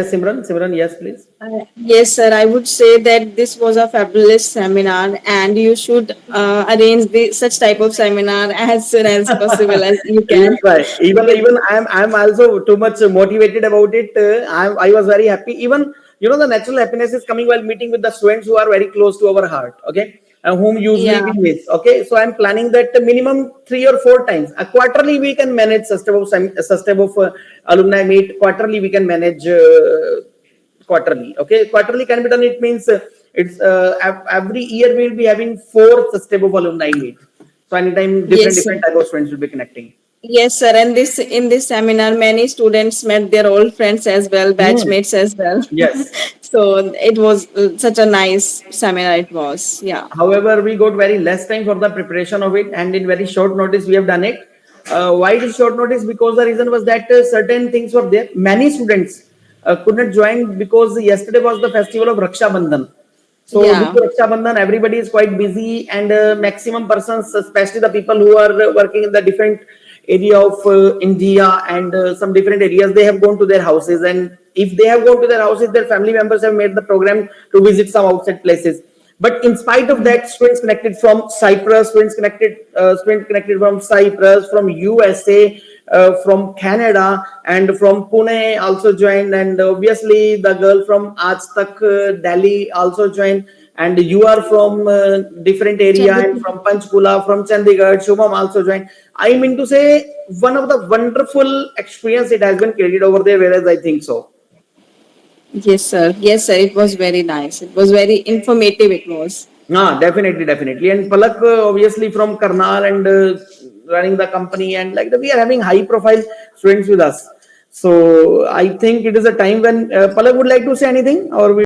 Simran, yes, please. Yes, sir. I would say that this was a fabulous seminar, and you should arrange such type of seminar as soon as possible as you We'll can. try. With Even I'm also too much motivated about it. I was very happy. Even the natural happiness is coming while meeting with the students who are very close to our heart. Okay, and whom usually yeah, we miss. Okay, so I'm planning that minimum 3 or 4 times. Quarterly we can manage sustainable alumni meet. Quarterly we can manage. Quarterly, okay, quarterly can be done. It means every year we will be having 4 sustainable alumni meet. So anytime yes, sir. different type of students will be connecting. Yes, sir. And this in this seminar, many students met their old friends as well, Hmm. batchmates as well. Yes. So it was such a nice seminar. It was, yeah. However, we got very less time for the preparation of it, and in very short notice we have done it. Why it is short notice? Because the reason was that certain things were there. Many students could not join because yesterday was the festival of Raksha Bandhan. So due Yeah. to Raksha Bandhan, everybody is quite busy, and maximum persons, especially the people who are working in the different area of India and some different areas, they have gone to their houses. And if they have gone to their houses, their family members have made the program to visit some outside places. But in spite of that, students connected from Cyprus, from USA, from Canada, and from Pune also joined, and obviously the girl from Aaj Tak Delhi also joined, and you are from different area, and from Panchkula, from Chandigarh, Shubham also joined. I mean to say, one of the wonderful experience it has been created over there, whereas I think so. Yes, sir. Yes, sir. It was very nice. It was very informative. It was. Definitely, definitely. And Palak, obviously from Karnal and running the company, and like we are having high profile students with us. So I think it is a time when Palak would like to say anything, or we